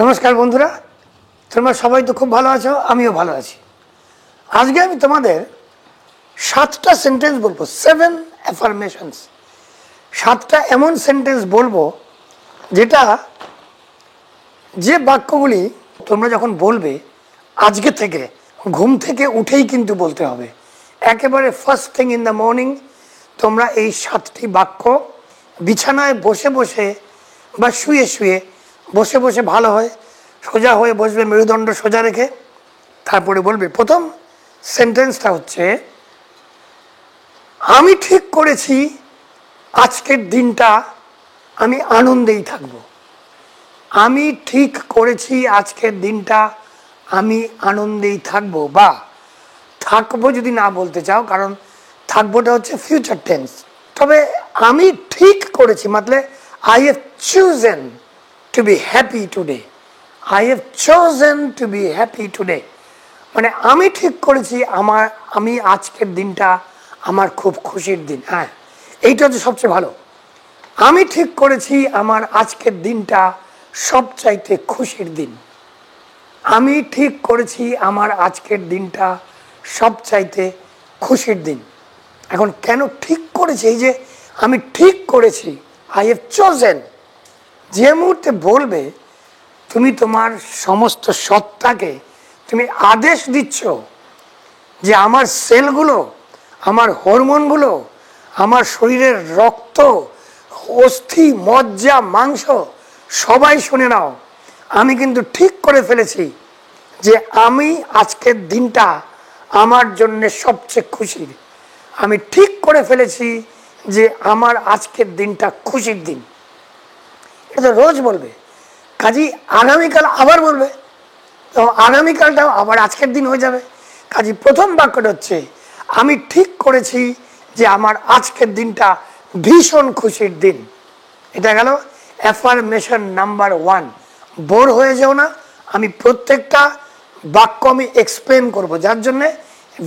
নমস্কার বন্ধুরা, তোমরা সবাই তো খুব ভালো আছো, আমিও ভালো আছি। আজকে আমি তোমাদের 7টা সেন্টেন্স বলবো, 7 অ্যাফার্মেশনস। 7টা এমন সেন্টেন্স বলবো যেটা, যে বাক্যগুলি তোমরা যখন বলবে আজকে থেকে ঘুম থেকে উঠেই কিন্তু বলতে হবে। একেবারে first thing in the morning তোমরা এই 7টি বাক্য বিছানায় বসে বসে বা শুয়ে শুয়ে, বসে বসে ভালো হয় সোজা হয়ে বসবে, মেরুদণ্ড সোজা রেখে, তারপরে বলবে। প্রথম সেন্টেন্সটা হচ্ছে, আমি ঠিক করেছি আজকের দিনটা আমি আনন্দেই থাকব। আমি ঠিক করেছি আজকের দিনটা আমি আনন্দেই থাকব, বা থাকবো যদি না বলতে চাও, কারণ থাকবোটা হচ্ছে ফিউচার টেন্স। তবে আমি ঠিক করেছি মানে I have chosen to be happy today. I have chosen to be happy today মানে আমি ঠিক করেছি আমি আজকের দিনটা আমার খুব খুশির দিন। হ্যাঁ, এইটা হচ্ছে সবচেয়ে ভালো। আমি ঠিক করেছি আমার আজকের দিনটা সবচাইতে খুশির দিন। আমি ঠিক করেছি আমার আজকের দিনটা সবচাইতে খুশির দিন। এখন কেন ঠিক করেছি? এই যে আমি ঠিক করেছি, আই হ্যাভ চোজেন, যে মুহূর্তে বলবে তুমি তোমার সমস্ত সত্তাকে তুমি আদেশ দিচ্ছ যে আমার সেলগুলো, আমার হরমোনগুলো, আমার শরীরের রক্ত, অস্থি, মজ্জা, মাংস সবাই শুনে নাও, আমি কিন্তু ঠিক করে ফেলেছি যে আমি আজকের দিনটা আমার জন্য সবচেয়ে খুশির। আমি ঠিক করে ফেলেছি যে আমার আজকের দিনটা খুশির দিন। এটা তো রোজ বলবে, কাজী আগামীকাল আবার বলবে, তো আগামীকালটাও আবার আজকের দিন হয়ে যাবে। কাজী প্রথম বাক্যটা হচ্ছে, আমি ঠিক করেছি যে আমার আজকের দিনটা ভীষণ খুশির দিন। এটা গেল অ্যাফার্মেশন নাম্বার 1। বোর হয়ে যাও না, আমি প্রত্যেকটা বাক্য আমি এক্সপ্লেন করব, যার জন্যে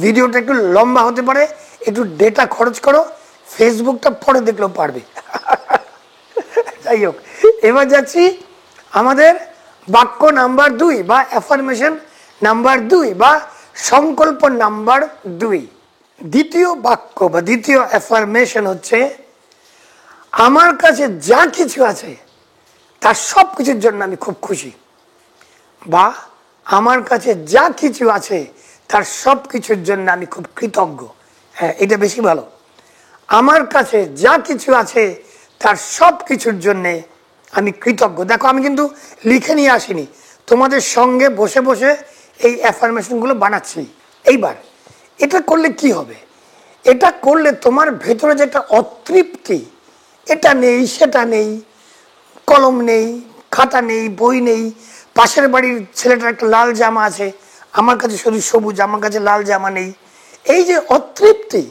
ভিডিওটা একটু লম্বা হতে পারে। একটু ডেটা খরচ করো, ফেসবুকটা পরে দেখলেও পারবে। যাই হোক, এবার যাচ্ছি আমাদের বাক্য নাম্বার 2 বা অ্যাফার্মেশন নাম্বার 2 বা সংকল্প নাম্বার 2। দ্বিতীয় বাক্য বা দ্বিতীয় অ্যাফার্মেশন হচ্ছে, আমার কাছে যা কিছু আছে তার সব কিছুর জন্য আমি খুব খুশি, বা আমার কাছে যা কিছু আছে তার সব কিছুর জন্য আমি খুব কৃতজ্ঞ। হ্যাঁ, এটা বেশি ভালো। আমার কাছে যা কিছু আছে তার সব কিছুর জন্যে আমি কৃতজ্ঞ। দেখো, আমি কিন্তু লিখে নিয়ে আসিনি, তোমাদের সঙ্গে বসে বসে এই অ্যাফার্মেশনগুলো বানাচ্ছি। এইবার এটা করলে কি হবে? এটা করলে তোমার ভেতরে যে একটা অতৃপ্তি, এটা নেই সেটা নেই, কলম নেই, খাতা নেই, বই নেই, পাশের বাড়ির ছেলেটার একটা লাল জামা আছে, আমার কাছে শুধু সবুজ, আমার কাছে লাল জামা নেই, এই যে অতৃপ্তি,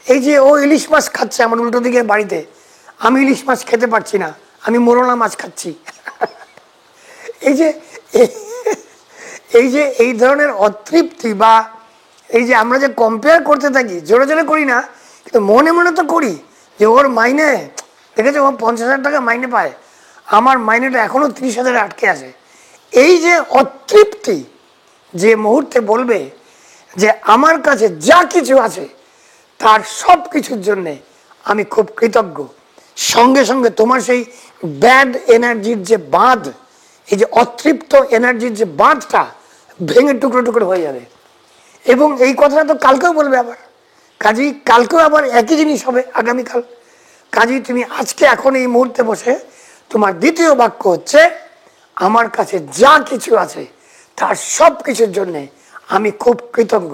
এই যে ও ইলিশ মাছ খাচ্ছে আমার উল্টো দিকে বাড়িতে, আমি ইলিশ মাছ খেতে পারছি না, আমি মোরলা মাছ খাচ্ছি। এই যে এই ধরনের অতৃপ্তি, বা এই যে আমরা যে কম্পেয়ার করতে থাকি, জোরে জোরে করি না কিন্তু মনে মনে তো করি, যে ওর মাইনে দেখেছে, ও 50,000 টাকা মাইনে পায়, আমার মাইনেটা এখনো 30,000 আটকে আছে। এই যে অতৃপ্তি, যে মুহূর্তে বলবে যে আমার কাছে যা কিছু আছে তার সব কিছুর জন্যে আমি খুব কৃতজ্ঞ, সঙ্গে সঙ্গে তোমার সেই ব্যাড এনার্জির যে বাঁধ, এই যে অতৃপ্ত এনার্জির যে বাঁধটা ভেঙে টুকরো টুকরো হয়ে যাবে। এবং এই কথাটা তো কালকেও বলবে আবার, কাজেই কালকেও আবার একই জিনিস হবে আগামীকাল। কাজেই তুমি আজকে এখন এই মুহূর্তে বসে তোমার দ্বিতীয় বাক্য হচ্ছে, আমার কাছে যা কিছু আছে তার সব কিছুর জন্যে আমি খুব কৃতজ্ঞ।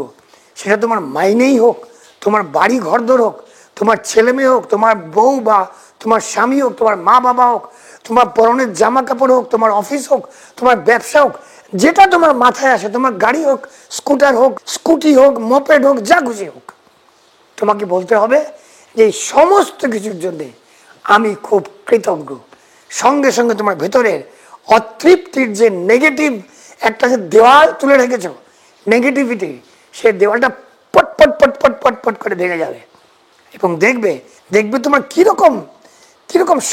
সেটা তোমার মাইনেই হোক, তোমার বাড়ি ঘরদোর হোক, তোমার ছেলে মেয়ে হোক, তোমার বউ বা তোমার স্বামী হোক, তোমার মা বাবা হোক, তোমার পরনের জামা কাপড় হোক, তোমার অফিস হোক, তোমার ব্যবসা হোক, যেটা তোমার মাথায় আসে, তোমার গাড়ি হোক, স্কুটার হোক, স্কুটি হোক, মোপেড হোক, যা খুশি হোক, তোমাকে বলতে হবে যে এই সমস্ত কিছুর জন্যে আমি খুব কৃতজ্ঞ। সঙ্গে সঙ্গে তোমার ভেতরের অতৃপ্তির যে নেগেটিভ একটা যে দেওয়াল তুলে রেখেছ, নেগেটিভিটি, সে দেওয়ালটা পট পট পট পট পট পট করে ভেঙে যাবে। এবং দেখবে তোমার কিরকম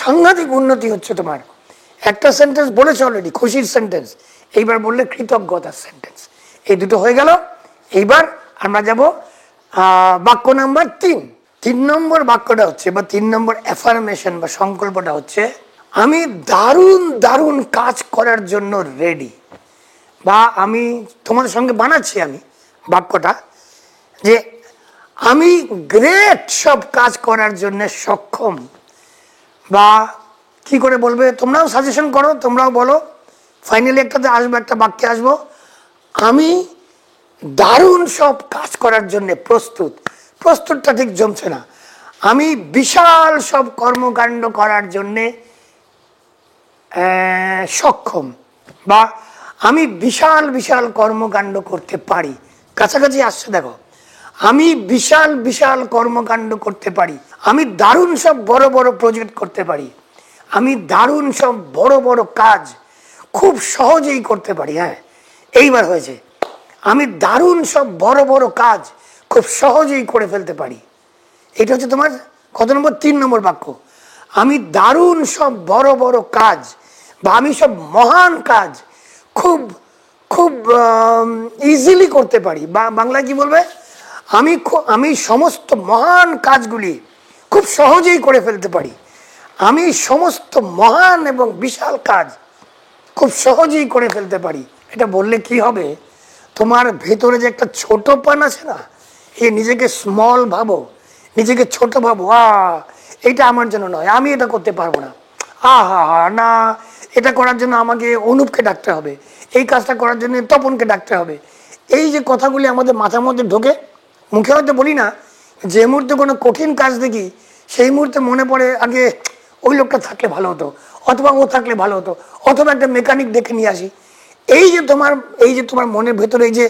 সাংঘাতিক উন্নতি হচ্ছে তোমার। একটা সেন্টেন্স বলেছে অলরেডি, খুশির সেন্টেন্স, এইবার বললে কৃতজ্ঞতার সেন্টেন্স। এই দুটো হয়ে গেল। এইবার আমরা যাব বাক্য নাম্বার 3। 3 নম্বর বাক্যটা হচ্ছে, বা 3 নম্বর অ্যাফার্মেশন বা সংকল্পটা হচ্ছে, আমি দারুণ দারুণ কাজ করার জন্য রেডি। বা আমি তোমাদের সঙ্গে বানাচ্ছি আমি বাক্যটা, যে আমি গ্রেট সব কাজ করার জন্য সক্ষম। বা কি করে বলবে, তোমরাও সাজেশন করো, তোমরাও বলো। ফাইনালি একটাতে আসবো, একটা বাক্যে আসবো, আমি দারুণ সব কাজ করার জন্য প্রস্তুত। প্রস্তুতটা ঠিক জমছে না। আমি বিশাল সব কর্মকাণ্ড করার জন্যে সক্ষম, বা আমি বিশাল বিশাল কর্মকাণ্ড করতে পারি। কাছাকাছি আসছে দেখো, আমি বিশাল বিশাল কর্মকাণ্ড করতে পারি, আমি দারুণ সব বড় বড় প্রজেক্ট করতে পারি, আমি দারুণ সব বড় বড় কাজ খুব সহজেই করতে পারি। হ্যাঁ, এইবার হয়েছে, আমি দারুণ সব বড় বড় কাজ খুব সহজেই করে ফেলতে পারি। এটা হচ্ছে তোমার কত নম্বর? 3 নম্বর বাক্য। আমি দারুণ সব বড় বড় কাজ, বা আমি সব মহান কাজ খুব খুব ইজিলি করতে পারি। বা বাংলায় কি বলবে, আমি সমস্ত মহান কাজগুলি খুব সহজেই করে ফেলতে পারি। আমি সমস্ত মহান এবং বিশাল কাজ খুব সহজেই করে ফেলতে পারি। এটা বললে কি হবে, তোমার ভেতরে যে একটা ছোটপন আছে না, এই নিজেকে স্মল ভাবো, নিজেকে ছোট ভাবো, এটা আমার জন্য নয়, আমি এটা করতে পারবো না, না, এটা করার জন্য আমাকে অনুপকে ডাকতে হবে, এই কাজটা করার জন্য তপনকে ডাকতে হবে। এই যে কথাগুলি আমাদের মাথার মধ্যে ঢোকে, মুখে হয়তো বলি না, যে মুহূর্তে কোনো কঠিন কাজ দেখি সেই মুহূর্তে মনে পড়ে আগে ওই লোকটা থাকলে ভালো হতো, অথবা ও থাকলে ভালো হতো, অথবা একটা মেকানিক ডেকে নিয়ে আসি। এই যে তোমার মনের ভেতরে এই যে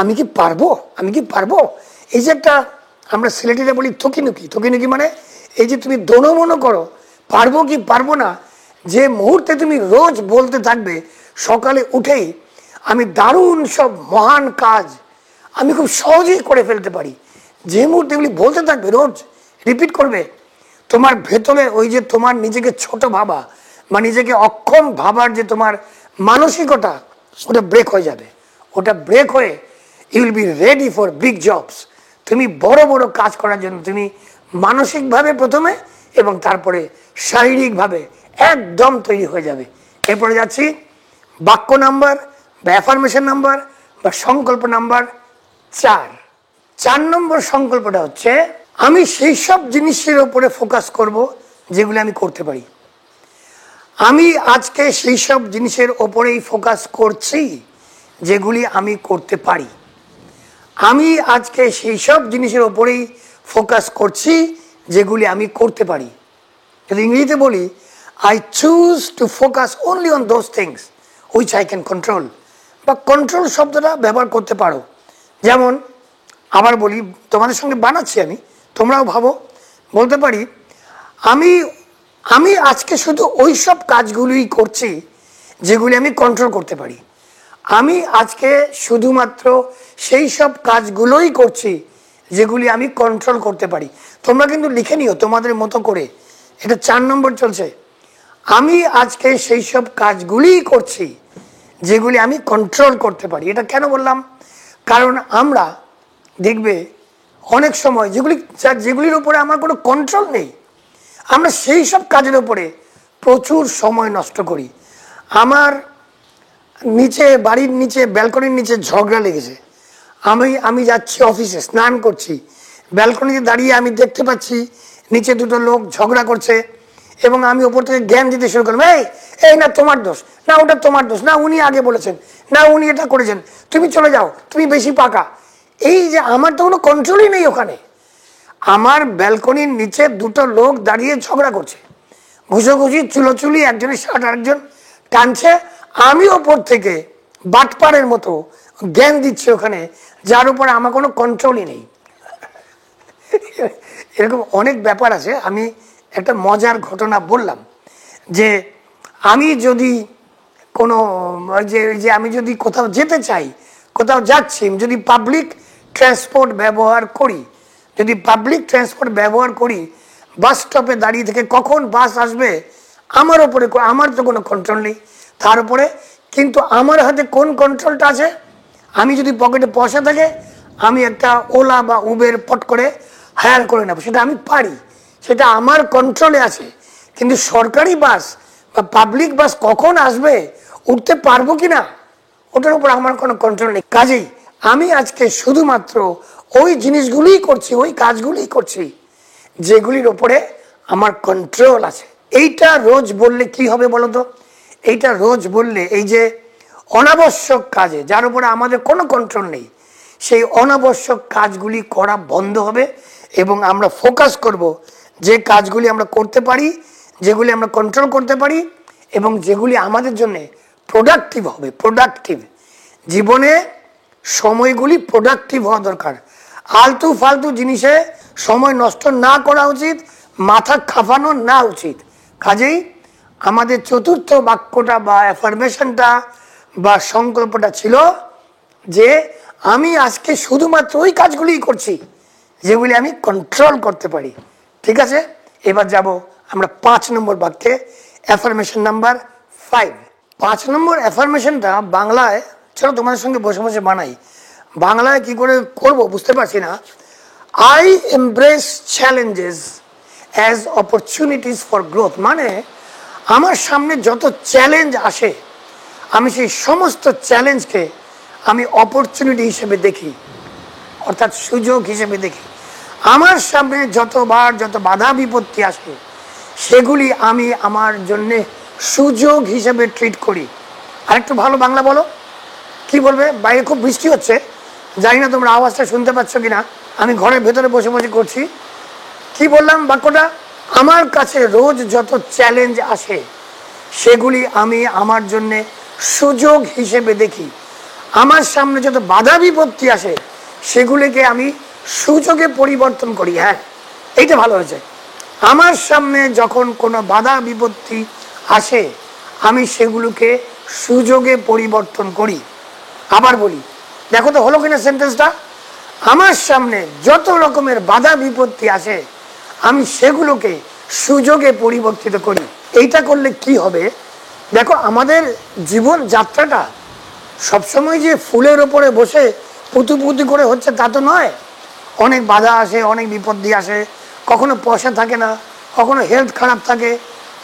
আমি কি পারবো, আমি কি পারবো, এই যে একটা, আমরা সিলেটিরা বলি থকিনুকি। থকিনুকি মানে এই যে তুমি দোনো করো, পারবো কি পারবো না। যে মুহূর্তে তুমি রোজ বলতে থাকবে সকালে উঠেই, আমি দারুণ সব মহান কাজ আমি খুব সহজেই করে ফেলতে পারি, যে মুহূর্তে এগুলি বলতে থাকবে, রোজ রিপিট করবে, তোমার ভেতরে ওই যে তোমার নিজেকে ছোট ভাবা বা নিজেকে অক্ষম ভাবার যে তোমার মানসিকতা, ওটা ব্রেক হয়ে যাবে। ওটা ব্রেক হয়ে you will be ready for big jobs. তুমি বড় বড় কাজ করার জন্য তুমি মানসিকভাবে প্রথমে এবং তারপরে শারীরিকভাবে একদম তৈরি হয়ে যাবে। এরপরে যাচ্ছি বাক্য নাম্বার বা অ্যাফার্মেশন নাম্বার বা সংকল্প নাম্বার 4। 4 নম্বর সংকল্পটা হচ্ছে, আমি সেই সব জিনিসের উপরে ফোকাস করব যেগুলি আমি করতে পারি। আমি আজকে সেই সব জিনিসের ওপরেই ফোকাস করছি যেগুলি আমি করতে পারি। আমি আজকে সেই সব জিনিসের ওপরেই ফোকাস করছি যেগুলি আমি করতে পারি। যদি ইংরেজিতে বলি, I choose to focus only on those things which I can control. বা কন্ট্রোল শব্দটা ব্যবহার করতে পারো। যেমন আবার বলি, তোমাদের সঙ্গে বানাচ্ছি আমি, তোমরাও ভাবো, বলতে পারি, আমি আজকে শুধু ওই সব কাজগুলোই করছি যেগুলি আমি কন্ট্রোল করতে পারি। আমি আজকে শুধুমাত্র সেই সব কাজগুলোই করছি যেগুলি আমি কন্ট্রোল করতে পারি। তোমরা কিন্তু লিখে নিও তোমাদের মতো করে, এটা 4 নম্বর চলছে। আমি আজকে সেই সব কাজগুলিই করছি যেগুলি আমি কন্ট্রোল করতে পারি। এটা কেন বললাম, কারণ আমরা দেখবে অনেক সময় যেগুলির উপরে আমার কোনো কন্ট্রোল নেই, আমরা সেই সব কাজের উপরে প্রচুর সময় নষ্ট করি। আমার বাড়ির নিচে ব্যালকনির নিচে ঝগড়া লেগেছে, আমি যাচ্ছি অফিসে, স্নান করছি, ব্যালকনিতে দাঁড়িয়ে আমি দেখতে পাচ্ছি নিচে দুটো লোক ঝগড়া করছে, এবং আমি ওপর থেকে জ্ঞান দিতে শুরু করলাম, এই না তোমার দোষ, না ওটা তোমার দোষ, না উনি আগে বলেছেন, না উনি এটা করেছেন, তুমি চলে যাও, তুমি বেশি পাকা। এই যে আমার তো কোনো কন্ট্রোলই নেই ওখানে। আমার ব্যালকনির নিচে দুটো লোক দাঁড়িয়ে ঝগড়া করছে, ঘুষোঘুষি, চুলোচুলি, একজনের শার্ট আরেকজন টানছে, আমি ওপর থেকে বাটপাড়ের মতো জ্ঞান দিচ্ছি ওখানে, যার উপরে আমার কোনো কন্ট্রোলই নেই। এরকম অনেক ব্যাপার আছে। আমি একটা মজার ঘটনা বললাম, যে আমি যদি কোনো আমি যদি কোথাও যেতে চাই, কোথাও যাচ্ছি, যদি পাবলিক ট্রান্সপোর্ট ব্যবহার করি, বাস স্টপে দাঁড়িয়ে থেকে কখন বাস আসবে আমার ওপরে আমার তো কোনো কন্ট্রোল নেই তার উপরে। কিন্তু আমার হাতে কোন কন্ট্রোলটা আছে? আমি যদি পকেটে পয়সা থাকে আমি একটা ওলা বা উবের পট করে হায়ার করে নেব, সেটা আমি পারি, সেটা আমার কন্ট্রোলে আছে। কিন্তু সরকারি বাস বা পাবলিক বাস কখন আসবে, উঠতে পারবো কি না, ওটার উপর আমার কোনো কন্ট্রোল নেই। কাজেই আমি আজকে শুধুমাত্র ওই জিনিসগুলিই করছি, ওই কাজগুলিই করছি যেগুলির ওপরে আমার কন্ট্রোল আছে। এইটা রোজ বললে কি হবে বলো তো? এইটা রোজ বললে এই যে অনাবশ্যক কাজে যার উপরে আমাদের কোনো কন্ট্রোল নেই, সেই অনাবশ্যক কাজগুলি করা বন্ধ হবে এবং আমরা ফোকাস করব যে কাজগুলি আমরা করতে পারি, যেগুলি আমরা কন্ট্রোল করতে পারি এবং যেগুলি আমাদের জন্য প্রোডাক্টিভ হবে। প্রোডাক্টিভ জীবনে সময়গুলি প্রোডাক্টিভ হওয়া দরকার। আলতু ফালতু জিনিসে সময় নষ্ট না করা উচিত, মাথা খাফানো না উচিত। কাজেই আমাদের চতুর্থ বাক্যটা বা অ্যাফার্মেশনটা বা সংকল্পটা ছিল যে আমি আজকে শুধুমাত্র ওই কাজগুলিই করছি যেগুলি আমি কন্ট্রোল করতে পারি। ঠিক আছে, এবার যাব আমরা 5 নম্বর বাক্যে, অ্যাফার্মেশন নাম্বার 5। 5 নম্বর অ্যাফার্মেশনটা বাংলায়, চলো তোমাদের সঙ্গে বসে বসে বানাই। বাংলায় কি করে করব বুঝতে পারছি না। I embrace challenges as opportunities for growth, মানে আমার সামনে যত চ্যালেঞ্জ আসে আমি সেই সমস্ত চ্যালেঞ্জকে আমি অপরচুনিটি হিসেবে দেখি, অর্থাৎ সুযোগ হিসেবে দেখি। আমার সামনে যত বাধা বিপত্তি আসে সেগুলি আমি আমার জন্যে সুযোগ হিসেবে ট্রিট করি। আরেকটু ভালো বাংলা বলো, কি বলবে? বাইরে খুব বৃষ্টি হচ্ছে, জানি না তোমরা আওয়াজটা শুনতে পাচ্ছ কিনা, আমি ঘরের ভেতরে বসে বসে করছি। কি বললাম বাক্যটা? আমার কাছে রোজ যত চ্যালেঞ্জ আসে সেগুলি আমি আমার জন্য সুযোগ হিসেবে দেখি। আমার সামনে যত বাধা বিপত্তি আসে সেগুলিকে আমি সুযোগে পরিবর্তন করি। হ্যাঁ, এইটা ভালো হয়েছে। আমার সামনে যখন কোনো বাধা বিপত্তি আসে আমি সেগুলোকে সুযোগে পরিবর্তন করি। আবার বলি, দেখো তো হলো কিনা সেন্টেন্সটা? আমার সামনে যত রকমের বাধা বিপত্তি আসে আমি সেগুলোকে সুযোগে পরিবর্তিত করি। এইটা করলে কি হবে দেখো, আমাদের জীবন যাত্রাটা সবসময় যে ফুলের ওপরে বসে পুতু পুতু করে হচ্ছে তা তো নয়। অনেক বাধা আসে, অনেক বিপত্তি আসে, কখনো পয়সা থাকে না, কখনো হেলথ খারাপ থাকে,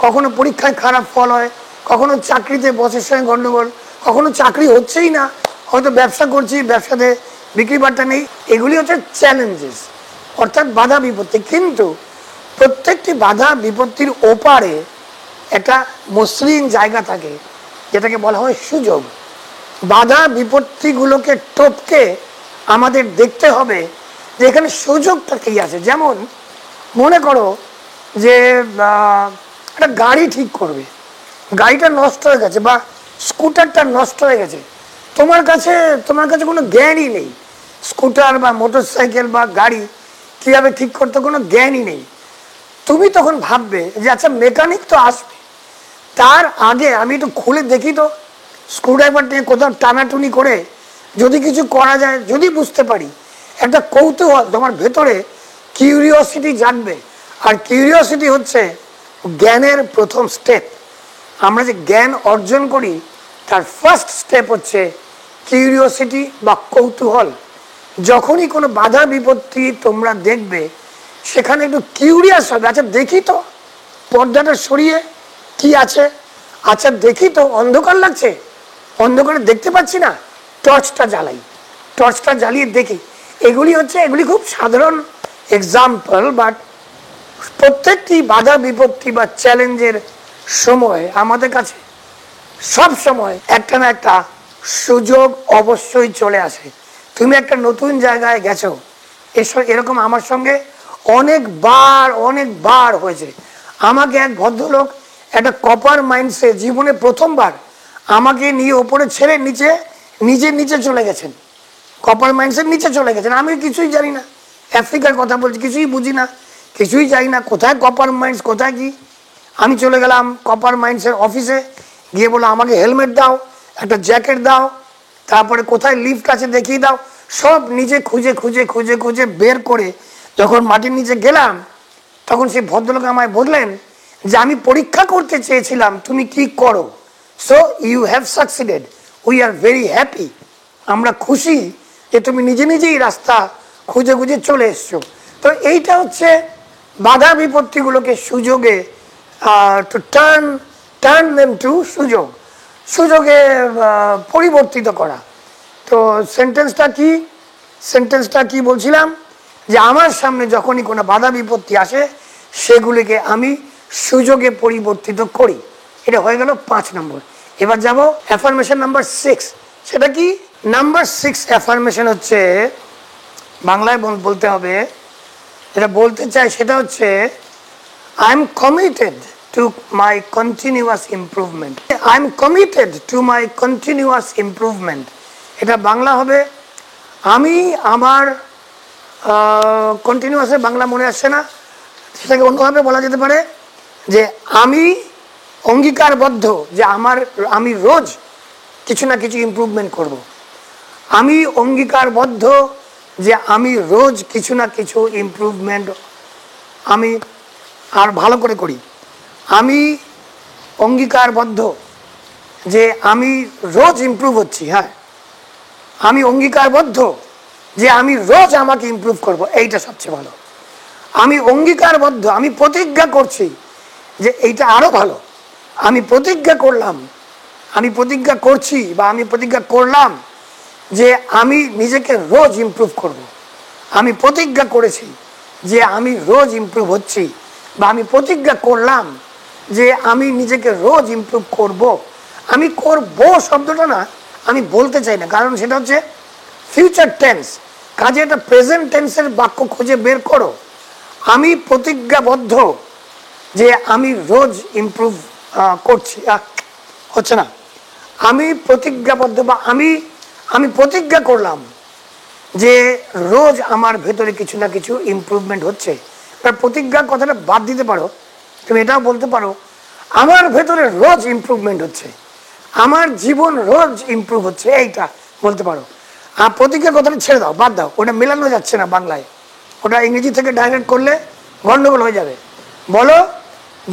কখনো পরীক্ষায় খারাপ ফল হয়, কখনো চাকরিতে বসের সঙ্গে গণ্ডগোল, কখনো চাকরি হচ্ছেই না, হয়তো ব্যবসা করছি, ব্যবসাতে বিক্রি বাট্টা নেই। এগুলি হচ্ছে চ্যালেঞ্জেস, অর্থাৎ বাধা বিপত্তি। কিন্তু প্রত্যেকটি বাধা বিপত্তির ওপারে একটা মসৃণ জায়গা থাকে যেটাকে বলা হয় সুযোগ। বাধা বিপত্তিগুলোকে টপকে আমাদের দেখতে হবে যে এখানে সুযোগটা কি আছে। যেমন মনে করো যে একটা গাড়ি ঠিক করবে, গাড়িটা নষ্ট হয়ে গেছে বা স্কুটারটা নষ্ট হয়ে গেছে, তোমার কাছে কোনো জ্ঞানই নেই। স্কুটার বা মোটর সাইকেল বা গাড়ি কীভাবে ঠিক করতে কোনো জ্ঞানই নেই। তুমি তখন ভাববে যে আচ্ছা মেকানিক তো আসবে, তার আগে আমি একটু খুলে দেখি তো, স্ক্রুড্রাইভার নিয়ে কোথাও টানাটুনি করে যদি কিছু করা যায়, যদি বুঝতে পারি। একটা কৌতূহল তোমার ভেতরে, কিউরিওসিটি জাগবে। আর কিউরিওসিটি হচ্ছে জ্ঞানের প্রথম স্টেপ। আমরা যে জ্ঞান অর্জন করি তার ফার্স্ট স্টেপ হচ্ছে কিউরিওসিটি বা কৌতূহল। যখনই কোনো বাধা বিপত্তি তোমরা দেখবে সেখানে একটু কিউরিয়াস হবে, আচ্ছা দেখি তো পর্দাটা সরিয়ে কি আছে, আচ্ছা দেখি তো অন্ধকার লাগছে, অন্ধকারে দেখতে পাচ্ছি না, টর্চটা জ্বালাই, টর্চটা জ্বালিয়ে দেখি। এগুলি খুব সাধারণ এক্সাম্পল, বাট প্রত্যেকটি বাধা বিপত্তি বা চ্যালেঞ্জের সময় আমাদের কাছে সব সময় একটা না একটা সুযোগ অবশ্যই চলে আসে। তুমি একটা নতুন জায়গায় গেছো, এরকম আমার সঙ্গে অনেকবার হয়েছে। আমাকে এক ভদ্রলোক একটা কপার মাইন্সে জীবনে প্রথমবার আমাকে নিয়ে ওপরে ছেড়ে নিচে চলে গেছেন, কপার মাইন্সের নিচে চলে গেছেন। আমি কিছুই জানি না, আফ্রিকার কথা বলছি, কিছুই বুঝি না, কিছুই জানি না কোথায় কপার মাইন্স, কোথায় কি। আমি চলে গেলাম কপার মাইন্সের অফিসে, গিয়ে বললো আমাকে হেলমেট দাও, একটা জ্যাকেট দাও, তারপরে কোথায় লিফট আছে দেখিয়ে দাও। সব নিজে খুঁজে বের করে যখন মাটির নিচে গেলাম তখন সেই ভদ্রলোক আমায় বললেন যে আমি পরীক্ষা করতে চেয়েছিলাম তুমি কি করো, so you have succeeded, we are very happy. আমরা খুশি যে তুমি নিজে নিজেই রাস্তা খুঁজে খুঁজে চলে এসছো। তো এইটা হচ্ছে বাধা বিপত্তিগুলোকে সুযোগে টু টার্ন দেম টু সুযোগ, সুযোগে পরিবর্তিত করা। তো সেন্টেন্সটা কি বলছিলাম, যে আমার সামনে যখনই কোনো বাধা বিপত্তি আসে সেগুলিকে আমি সুযোগে পরিবর্তিত করি। এটা হয়ে গেল 5 নম্বর। এবার যাব অ্যাফার্মেশন নাম্বার 6। সেটা কি? নাম্বার 6 অ্যাফার্মেশন হচ্ছে, বাংলায় বলতে হবে, যেটা বলতে চাই সেটা হচ্ছে I am committed to my continuous improvement. I am committed to my continuous improvement. এটা বাংলা হবে, আমি আমার কন্টিনিউয়াসের বাংলা মনে আসছে না, সেটাকে অন্যভাবে বলা যেতে পারে যে আমি অঙ্গীকারবদ্ধ যে আমি রোজ কিছু না কিছু ইমপ্রুভমেন্ট করব। আমি অঙ্গীকারবদ্ধ যে আমি রোজ কিছু না কিছু ইমপ্রুভমেন্ট আমি আর ভালো করে করি। আমি অঙ্গীকারবদ্ধ যে আমি রোজ ইমপ্রুভ হচ্ছি। হ্যাঁ, আমি অঙ্গীকারবদ্ধ যে আমি রোজ আমাকে ইমপ্রুভ করব, এইটা সবচেয়ে ভালো। আমি অঙ্গীকারবদ্ধ, আমি প্রতিজ্ঞা করছি যে এইটা আরো ভালো। আমি প্রতিজ্ঞা করছি বা আমি প্রতিজ্ঞা করলাম যে আমি নিজেকে রোজ ইমপ্রুভ করব। আমি প্রতিজ্ঞা করেছি যে আমি রোজ ইমপ্রুভ হচ্ছি, বা আমি প্রতিজ্ঞা করলাম যে আমি নিজেকে রোজ ইমপ্রুভ করব। আমি করব শব্দটা না আমি বলতে চাই না, কারণ সেটা হচ্ছে ফিউচার টেন্স। কাজে একটা প্রেজেন্ট টেন্সের বাক্য খুঁজে বের করো। আমি প্রতিজ্ঞাবদ্ধ যে আমি রোজ ইমপ্রুভ করছি, হচ্ছে না। আমি প্রতিজ্ঞাবদ্ধ বা আমি প্রতিজ্ঞা করলাম যে রোজ আমার ভেতরে কিছু না কিছু ইমপ্রুভমেন্ট হচ্ছে। এবার প্রতিজ্ঞার কথাটা বাদ দিতে পারো, তুমি এটাও বলতে পারো আমার ভেতরে রোজ ইমপ্রুভমেন্ট হচ্ছে, আমার জীবন রোজ ইমপ্রুভ হচ্ছে, এইটা বলতে পারো। আর প্রতিজ্ঞার কথাটা ছেড়ে দাও, বাদ দাও, ওটা মেলানো যাচ্ছে না বাংলায়, ওটা ইংরেজি থেকে ডাইরেক্ট করলে গন্ডগোল হয়ে যাবে। বলো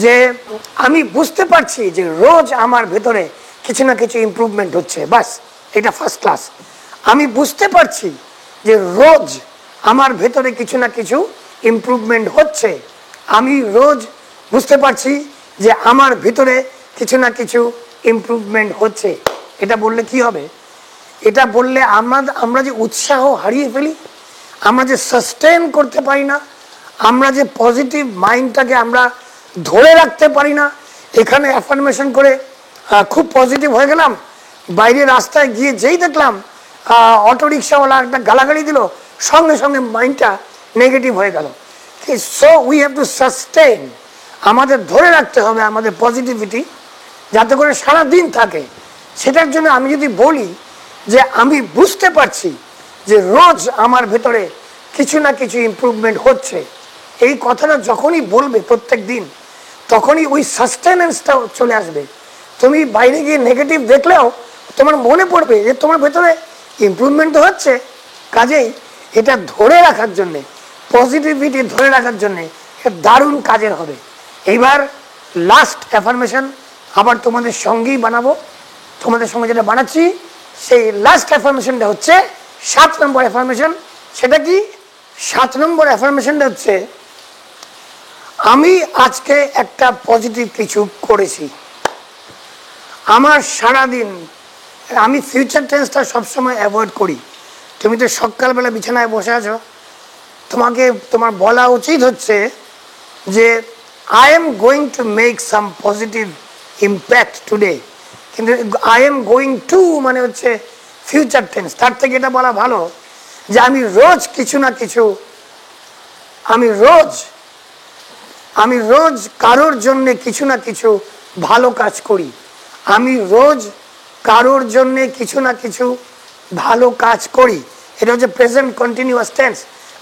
যে আমি বুঝতে পারছি যে রোজ আমার ভেতরে কিছু না কিছু ইমপ্রুভমেন্ট হচ্ছে, বাস, এটা ফার্স্ট ক্লাস। আমি বুঝতে পারছি যে রোজ আমার ভেতরে কিছু না কিছু ইমপ্রুভমেন্ট হচ্ছে, আমি রোজ বুঝতে পারছি যে আমার ভিতরে কিছু না কিছু ইমপ্রুভমেন্ট হচ্ছে। এটা বললে কি হবে? এটা বললে আমরা যে উৎসাহ হারিয়ে ফেলি, আমরা যে সাস্টেন করতে পারি না, আমরা যে পজিটিভ মাইন্ডটাকে আমরা ধরে রাখতে পারি না। এখানে অ্যাফার্মেশন করে খুব পজিটিভ হয়ে গেলাম, বাইরে রাস্তায় গিয়ে যেই দেখলাম অটো রিক্সাওয়ালা একটা গালাগালি দিল, সঙ্গে সঙ্গে মাইন্ডটা নেগেটিভ হয়ে গেল। So we have to sustain, আমাদের ধরে রাখতে হবে আমাদের পজিটিভিটি, যাতে করে সারা দিন থাকে। সেটার জন্য আমি যদি বলি যে আমি বুঝতে পারছি যে রোজ আমার ভেতরে কিছু না কিছু ইমপ্রুভমেন্ট হচ্ছে, এই কথাটা যখনই বলবে প্রত্যেক দিন, তখনই ওই সাস্টেনেন্সটা চলে আসবে। তুমি বাইরে গিয়ে নেগেটিভ দেখলেও তোমার মনে পড়বে যে তোমার ভেতরে ইমপ্রুভমেন্ট তো হচ্ছে। কাজেই এটা ধরে রাখার জন্যে, পজিটিভিটি ধরে রাখার জন্যে দারুণ কাজের হবে। এইবার লাস্ট অ্যাফার্মেশন আবার তোমাদের সঙ্গেই বানাবো, তোমাদের সঙ্গে যেটা বানাচ্ছি সেই লাস্ট অ্যাফার্মেশনটা হচ্ছে 7 নম্বর অ্যাফার্মেশন। সেটা কি? 7 নম্বর অ্যাফার্মেশনটা হচ্ছে আমি আজকে একটা পজিটিভ কিছু করেছি। আমার সারাদিন, আমি ফিউচার টেন্সটা সবসময় অ্যাভয়েড করি। তুমি তো সকালবেলা বিছানায় বসে আছো, তোমার বলা উচিত হচ্ছে যে I am going to make some positive impact today. কিন্তু আই এম গোয়িং টু মানে হচ্ছে ফিউচার টেন্স, তার থেকে এটা বলা ভালো যে আমি রোজ কিছু না কিছু, আমি রোজ কারোর জন্য কিছু না কিছু ভালো কাজ করি। আমি রোজ কারোর জন্য কিছু না কিছু ভালো কাজ করি। এটা হচ্ছে প্রেজেন্ট কন্টিনিউয়াস টেন্স,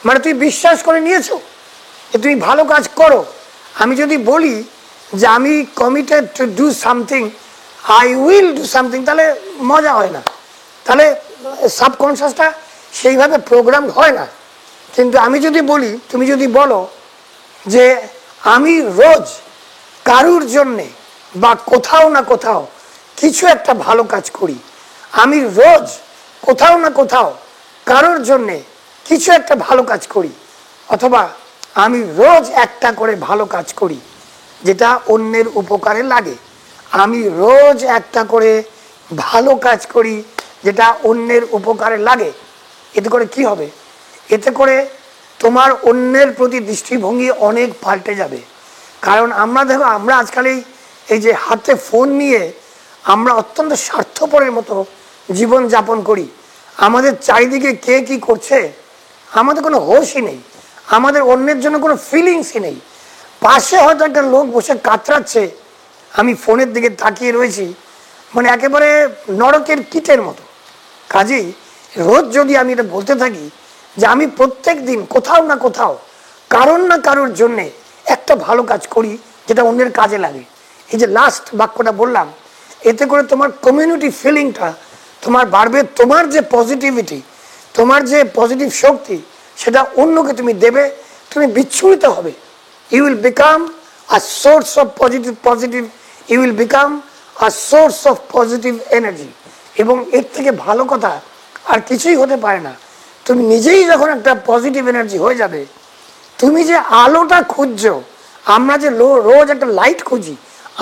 মানে তুমি বিশ্বাস করে নিয়েছো যে তুমি ভালো কাজ করো। আমি যদি বলি যে আমি committed to do something, I will do something, তাহলে মজা হয় না, তাহলে সাবকনশিয়াসটা সেইভাবে প্রোগ্রাম হয় না। কিন্তু আমি যদি বলি, তুমি যদি বলো যে আমি রোজ কারুর জন্যে বা কোথাও না কোথাও কিছু একটা ভালো কাজ করি। আমি রোজ কোথাও না কোথাও কারোর জন্যে কিছু একটা ভালো কাজ করি, অথবা আমি রোজ একটা করে ভালো কাজ করি যেটা অন্যের উপকারে লাগে। আমি রোজ একটা করে ভালো কাজ করি যেটা অন্যের উপকারে লাগে। এতে করে কি হবে? এতে করে তোমার অন্যের প্রতি দৃষ্টিভঙ্গি অনেক পাল্টে যাবে। কারণ আমরা দেখো, আমরা আজকাল এই যে হাতে ফোন নিয়ে আমরা অত্যন্ত স্বার্থপরের মতো জীবন যাপন করি। আমাদের চারিদিকে কে কি করছে আমাদের কোনো হোশই নেই, আমাদের অন্যের জন্য কোনো ফিলিংসই নেই। পাশে হয়তো একটা লোক বসে কাতরাচ্ছে, আমি ফোনের দিকে তাকিয়ে রয়েছি, মানে একেবারে নরকের কীটের মতো। কাজেই রোজ যদি আমি এটা বলতে থাকি যে আমি প্রত্যেক দিন কোথাও না কোথাও কারোর না কারোর জন্যে একটা ভালো কাজ করি যেটা অন্যের কাজে লাগে, এই যে লাস্ট বাক্যটা বললাম, এতে করে তোমার কমিউনিটি ফিলিংটা তোমার বাড়বে। তোমার যে পজিটিভিটি, তোমার যে পজিটিভ শক্তি, সেটা অন্যকে তুমি দেবে। তুমি বিচ্ছুরিত হবে। You will become a source of positive you will become a source of positive energy. এবং এর থেকে ভালো কথা আর কিছুই হতে পারে না। তুমি নিজেই যখন একটা পজিটিভ এনার্জি হয়ে যাবে, তুমি যে আলোটা খুঁজছো, আমরা যে রোজ একটা লাইট খুঁজি,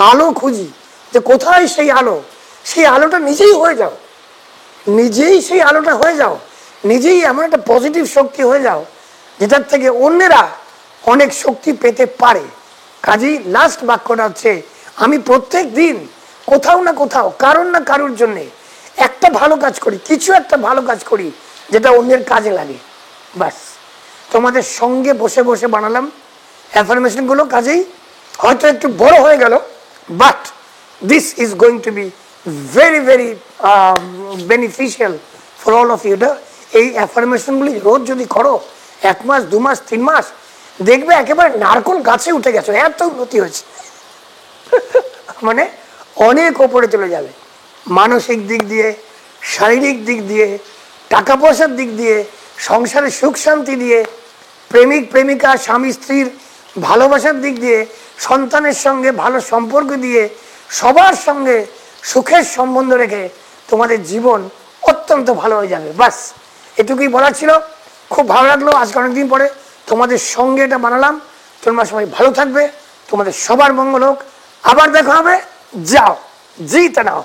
আলো খুঁজি, যে কোথায় সেই আলো, সেই আলোটা নিজেই হয়ে যাও। নিজেই সেই আলোটা হয়ে যাও, নিজেই এমন একটা পজিটিভ শক্তি হয়ে যাও যেটার থেকে অন্যেরা অনেক শক্তি পেতে পারে। কাজেই লাস্ট বাক্যটা হচ্ছে, আমি প্রত্যেক দিন কোথাও না কোথাও কারোর না কারোর জন্যে একটা ভালো কাজ করি, কিছু একটা ভালো কাজ করি যেটা অন্যের কাজে লাগে। বাস, তোমাদের সঙ্গে বসে বসে বানালাম অ্যাফার্মেশনগুলো। কাজেই হয়তো একটু বড় হয়ে গেল, but this is going to be very very beneficial for all of you. এই অ্যাফার্মেশনগুলি রোজ যদি করো, 1 মাস 2 মাস 3 মাস, দেখবে একেবারে নারকল গাছে উঠে গেছো, এত উন্নতি হয়েছে। মানে অনেক ওপরে চলে যাবে, মানসিক দিক দিয়ে, শারীরিক দিক দিয়ে, টাকা পয়সার দিক দিয়ে, সংসারের সুখ শান্তি দিয়ে, প্রেমিক প্রেমিকা স্বামী স্ত্রীর ভালোবাসার দিক দিয়ে, সন্তানের সঙ্গে ভালো সম্পর্ক দিয়ে, সবার সঙ্গে সুখের সম্বন্ধ রেখে তোমাদের জীবন অত্যন্ত ভালো হয়ে যাবে। বাস এটুকুই বলার ছিল। খুব ভালো লাগলো আজকে অনেকদিন পরে তোমাদের সঙ্গে এটা বানালাম। তোমরা সবাই ভালো থাকবে, তোমাদের সবার মঙ্গল হোক। আবার দেখা হবে। যাও, জিতে নাও।